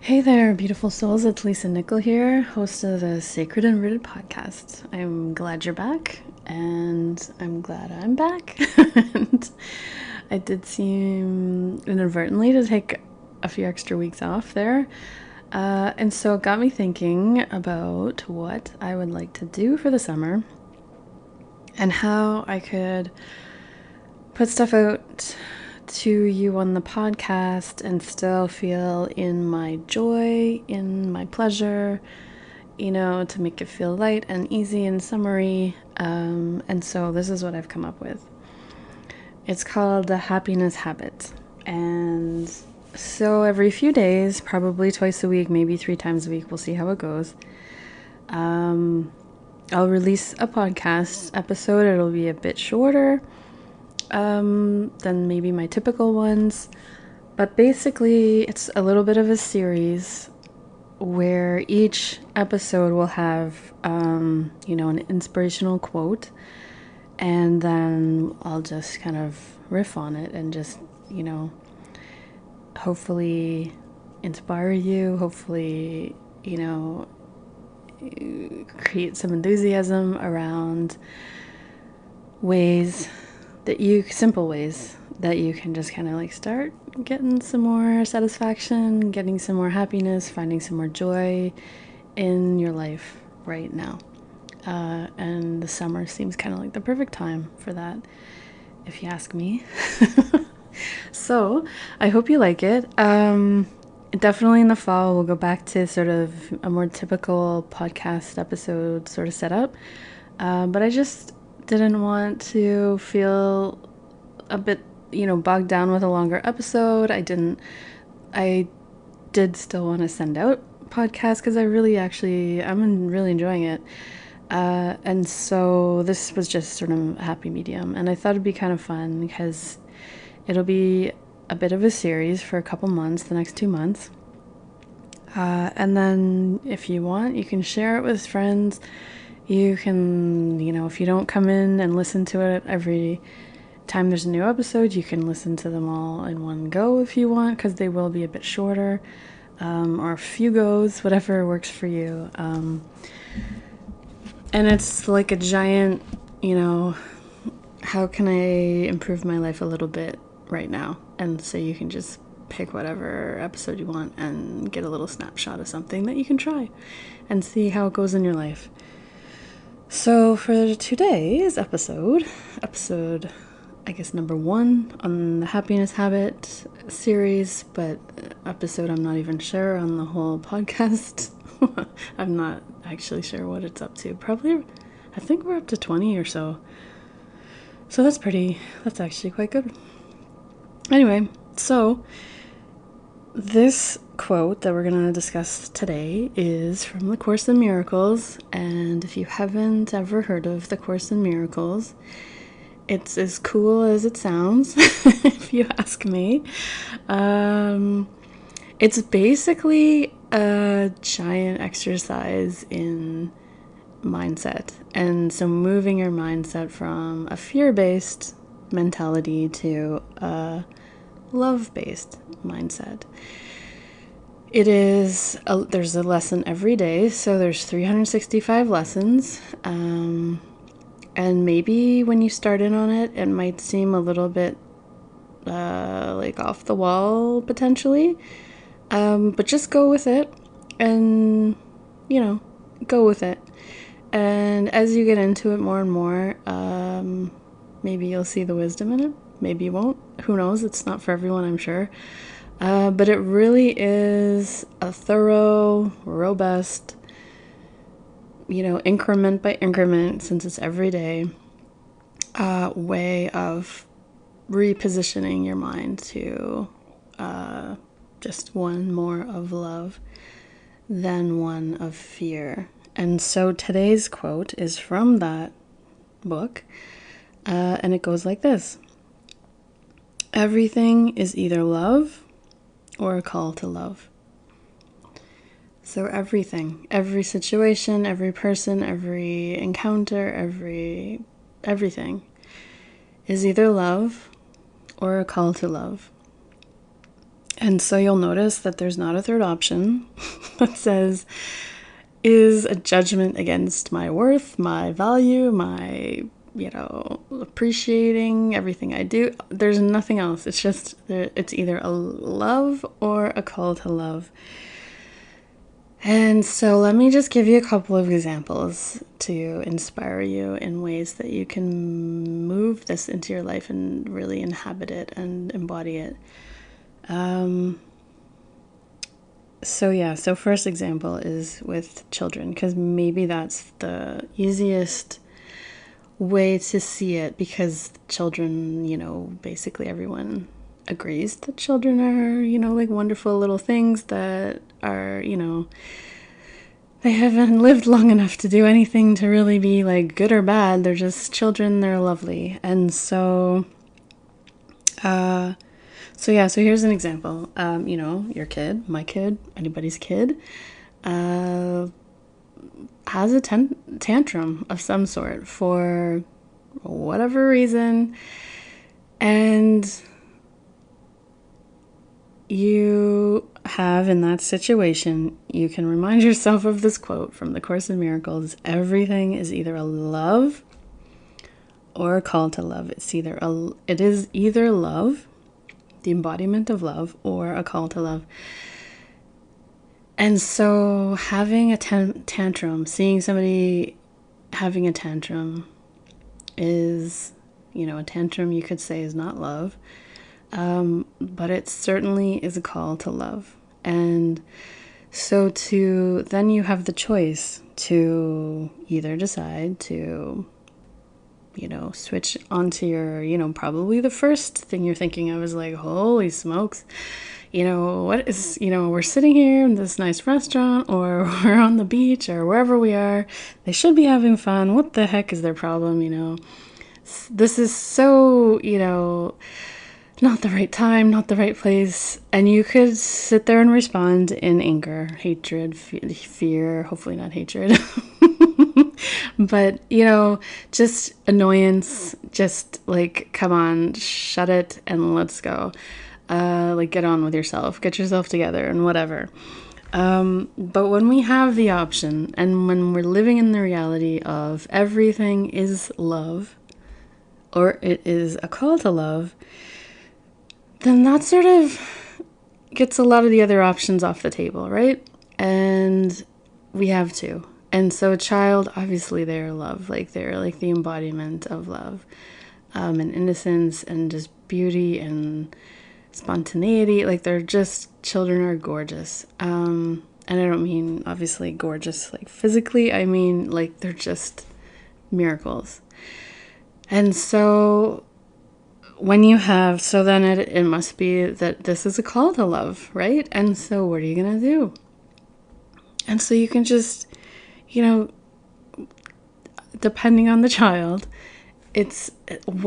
Hey there, beautiful souls. It's Lisa Nickel here, host of the Sacred and Rooted podcast. I'm glad you're back, and I'm glad I'm back. And I did seem inadvertently to take a few extra weeks off there. And so it got me thinking about what I would like to do for the summer and how I could put stuff out to you on the podcast and still feel in my joy, in my pleasure, to make it feel light and easy and summery. And so this is what I've come up with. It's called the happiness habit. And so every few days, probably twice a week, maybe 3 times a week, we'll see how it goes. I'll release a podcast episode. It'll be a bit shorter than maybe my typical ones. But basically, it's a little bit of a series where each episode will have, an inspirational quote. And then I'll just kind of riff on it and just, hopefully inspire you, hopefully, create some enthusiasm around simple ways that you can just kind of like start getting some more satisfaction, getting some more happiness, finding some more joy in your life right now. And the summer seems kind of like the perfect time for that, if you ask me. So I hope you like it. Definitely in the fall, we'll go back to sort of a more typical podcast episode sort of setup. But I just didn't want to feel a bit, bogged down with a longer episode. I did still want to send out podcasts because I'm really enjoying it. And so this was just sort of a happy medium. And I thought it'd be kind of fun because it'll be a bit of a series for a couple months, the next 2 months. And then if you want, you can share it with friends. You can, if you don't come in and listen to it every time there's a new episode, you can listen to them all in one go if you want, because they will be a bit shorter, or a few goes, whatever works for you. And it's like a giant, how can I improve my life a little bit right now? And so you can just pick whatever episode you want and get a little snapshot of something that you can try and see how it goes in your life. So for today's episode, I guess number 1 on the happiness habit series, but episode I'm not even sure on the whole podcast. I'm not actually sure what it's up to. Probably, I think we're up to 20 or so. So that's actually quite good. Anyway, so this quote that we're going to discuss today is from the Course in Miracles, and if you haven't ever heard of the Course in Miracles, it's as cool as it sounds, if you ask me. It's basically a giant exercise in mindset, and so moving your mindset from a fear-based mentality to a love-based mindset. There's a lesson every day, so there's 365 lessons, and maybe when you start in on it, it might seem a little bit like off the wall potentially, but just go with it, and go with it. And as you get into it more and more, maybe you'll see the wisdom in it. Maybe you won't. Who knows? It's not for everyone, I'm sure. But it really is a thorough, robust, increment by increment, since it's every day, way of repositioning your mind to just one more of love than one of fear. And so today's quote is from that book, and it goes like this. Everything is either love or a call to love. So everything, every situation, every person, every encounter, everything is either love or a call to love. And so you'll notice that there's not a third option that says, is a judgment against my worth, my value, my, appreciating everything I do. There's nothing else. It's just, it's either a love or a call to love. And so let me just give you a couple of examples to inspire you in ways that you can move this into your life and really inhabit it and embody it. So first example is with children, because maybe that's the easiest way to see it, because children, basically everyone agrees that children are, like wonderful little things that are, they haven't lived long enough to do anything to really be like good or bad. They're just children. They're lovely. And so here's an example. Your kid, my kid, anybody's kid, has a tantrum of some sort for whatever reason. And you have, in that situation, you can remind yourself of this quote from the Course in Miracles: everything is either a love or a call to love. It is either love, the embodiment of love, or a call to love. And so having a tantrum, seeing somebody having a tantrum is, a tantrum you could say is not love. But it certainly is a call to love. And so then you have the choice to either decide to, switch onto your, probably the first thing you're thinking of is like, holy smokes, what is, we're sitting here in this nice restaurant, or we're on the beach, or wherever we are. They should be having fun. What the heck is their problem? This is so, not the right time, not the right place. And you could sit there and respond in anger, hatred, fear, hopefully not hatred. But, just annoyance, just like, come on, shut it and let's go. Get on with yourself, get yourself together and whatever. But when we have the option, and when we're living in the reality of everything is love, or it is a call to love, then that sort of gets a lot of the other options off the table, right? And we have to. And so a child, obviously they're love, they're like the embodiment of love, and innocence and just beauty and spontaneity. Children are gorgeous. And I don't mean obviously gorgeous like physically, I mean like they're just miracles. And so then it must be that this is a call to love, right? And so what are you going to do? And so you can just, depending on the child, it's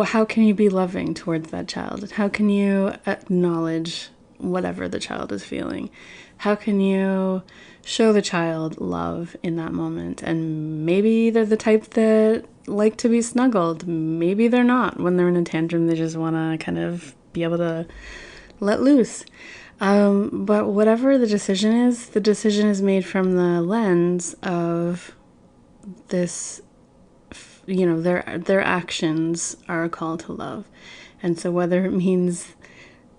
how can you be loving towards that child? How can you acknowledge whatever the child is feeling? How can you show the child love in that moment? And maybe they're the type that like to be snuggled. Maybe they're not. When they're in a tantrum, they just want to kind of be able to let loose. But whatever the decision is made from the lens of this, their actions are a call to love. And so whether it means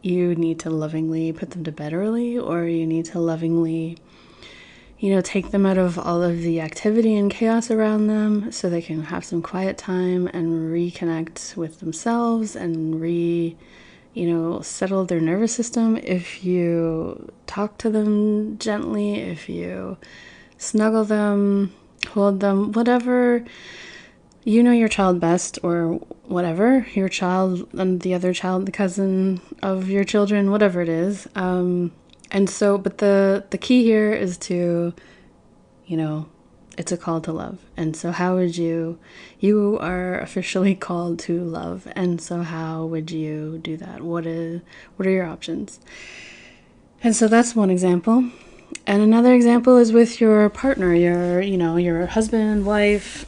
you need to lovingly put them to bed early, or you need to lovingly, take them out of all of the activity and chaos around them so they can have some quiet time and reconnect with themselves and settle their nervous system. If you talk to them gently, if you snuggle them, hold them, whatever, your child best, or whatever, your child and the other child, the cousin of your children, whatever it is. And so, but the key here is to, it's a call to love. And so how would you are officially called to love. And so how would you do that? What are your options? And so that's one example. And another example is with your partner, your husband, wife,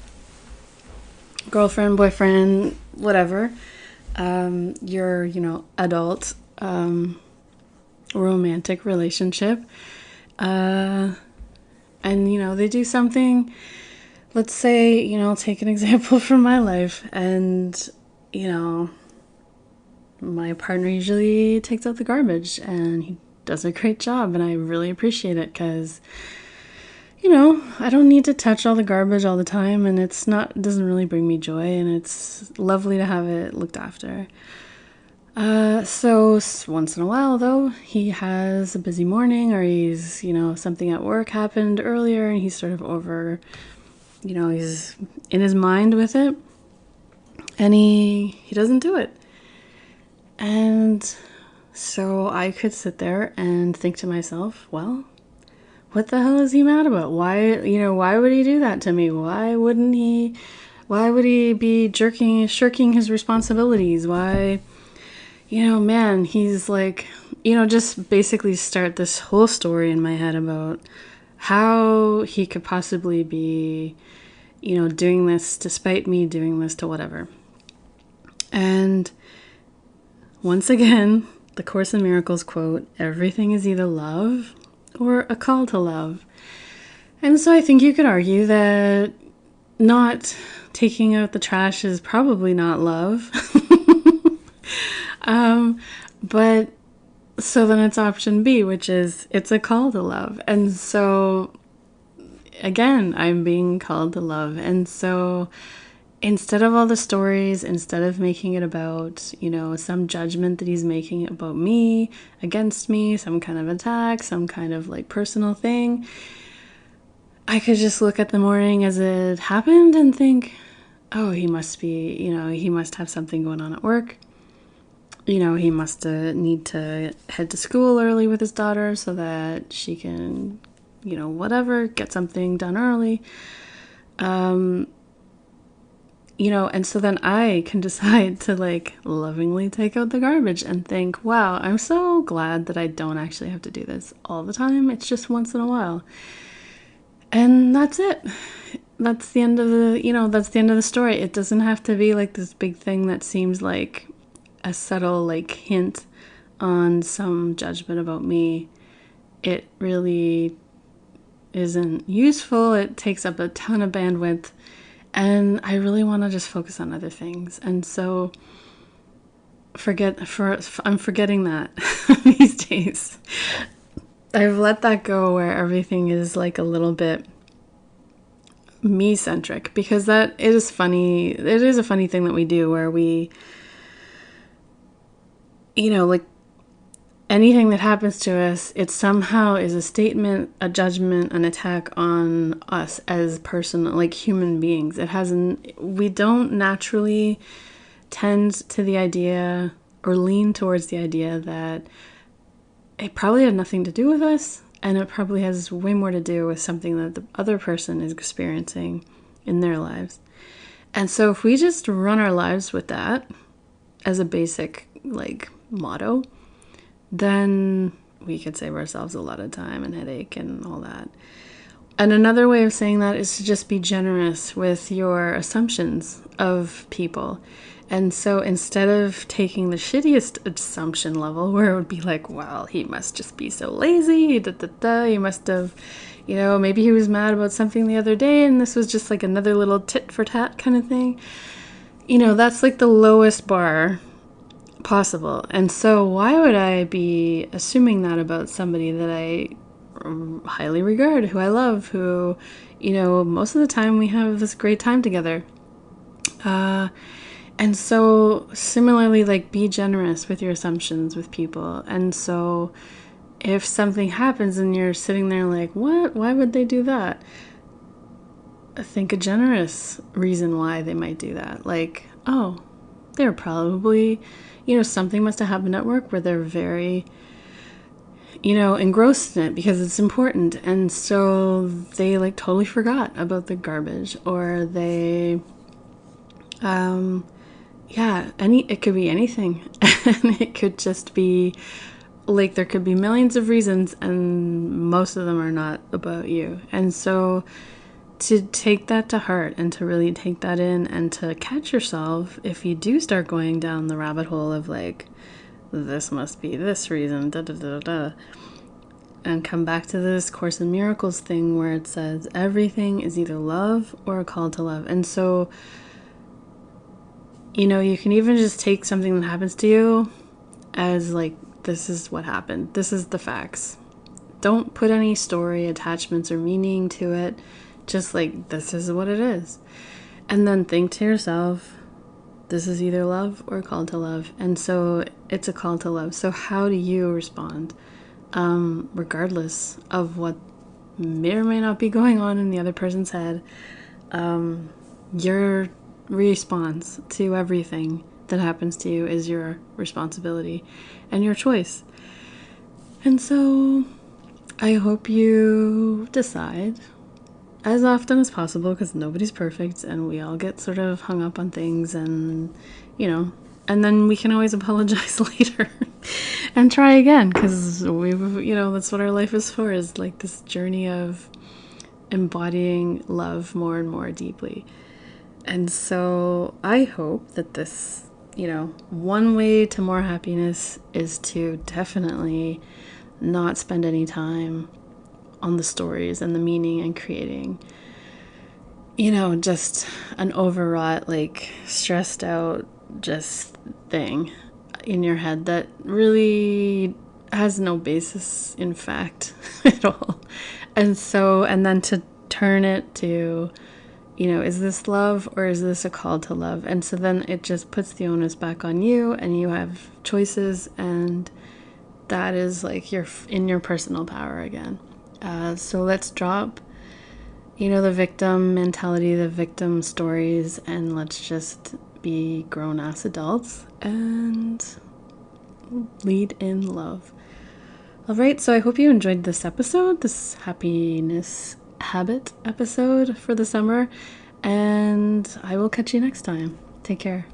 girlfriend, boyfriend, whatever, your adult romantic relationship. And, they do something, let's say, take an example from my life. And, my partner usually takes out the garbage and he does a great job. And I really appreciate it because, I don't need to touch all the garbage all the time, and it doesn't really bring me joy, and it's lovely to have it looked after. So once in a while, though, he has a busy morning, or he's, something at work happened earlier, and he's sort of over, he's in his mind with it, and he doesn't do it. And so I could sit there and think to myself, well, what the hell is he mad about? Why would he do that to me? Why would he be shirking his responsibilities? Why, man, he's like, just basically start this whole story in my head about how he could possibly be, doing this despite me doing this to whatever. And once again, the Course in Miracles quote, everything is either love or a call to love. And so I think you could argue that not taking out the trash is probably not love. But so then it's option B, which is it's a call to love. And so again, I'm being called to love. And so instead of all the stories, instead of making it about, some judgment that he's making about me, against me, some kind of attack, some kind of like personal thing, I could just look at the morning as it happened and think, oh, he must be, he must have something going on at work. He must need to head to school early with his daughter so that she can, whatever, get something done early. And so then I can decide to like lovingly take out the garbage and think, wow, I'm so glad that I don't actually have to do this all the time. It's just once in a while. And that's it. That's the end of the story. It doesn't have to be like this big thing that seems like a subtle like hint on some judgment about me. It really isn't useful. It takes up a ton of bandwidth. And I really want to just focus on other things. And so I'm forgetting that these days. I've let that go where everything is like a little bit me-centric, because that is funny. It is a funny thing that we do where we, like anything that happens to us, it somehow is a statement, a judgment, an attack on us as like human beings. We don't naturally tend to the idea or lean towards the idea that it probably had nothing to do with us, and it probably has way more to do with something that the other person is experiencing in their lives. And so if we just run our lives with that as a basic like motto, then we could save ourselves a lot of time and headache and all that. And another way of saying that is to just be generous with your assumptions of people. And so instead of taking the shittiest assumption level where it would be like, well, he must just be so lazy, he must have, maybe he was mad about something the other day and this was just like another little tit for tat kind of thing. That's like the lowest bar possible. And so why would I be assuming that about somebody that I highly regard, who I love, who, most of the time we have this great time together. And so similarly, like, be generous with your assumptions with people. And so if something happens and you're sitting there like, what? Why would they do that? Think a generous reason why they might do that. Like, oh, they're probably, something must have happened at work where they're very, engrossed in it because it's important. And so they like totally forgot about the garbage, or they, it could be anything. And it could just be like, there could be millions of reasons and most of them are not about you. And so to take that to heart and to really take that in and to catch yourself if you do start going down the rabbit hole of like, this must be this reason, da da da da. And come back to this Course in Miracles thing where it says everything is either love or a call to love. And so, you know, you can even just take something that happens to you as like, this is what happened. This is the facts. Don't put any story, attachments, or meaning to it. Just like, this is what it is. And then think to yourself, this is either love or a call to love. And so it's a call to love. So how do you respond? Regardless of what may or may not be going on in the other person's head, your response to everything that happens to you is your responsibility and your choice. And so I hope you decide as often as possible, because nobody's perfect and we all get sort of hung up on things, and you know, and then we can always apologize later and try again, because we've, you know, that's what our life is for, is like this journey of embodying love more and more deeply. And so I hope that this, you know, one way to more happiness is to definitely not spend any time on the stories and the meaning and creating, you know, just an overwrought, like stressed out just thing in your head that really has no basis in fact at all. And so, and then to turn it to, you know, is this love or is this a call to love? And so then it just puts the onus back on you, and you have choices, and that is like you're in your personal power again. So let's drop, you know, the victim mentality, the victim stories, and let's just be grown-ass adults and lead in love. All right, so I hope you enjoyed this episode, this happiness habit episode for the summer, and I will catch you next time. Take care.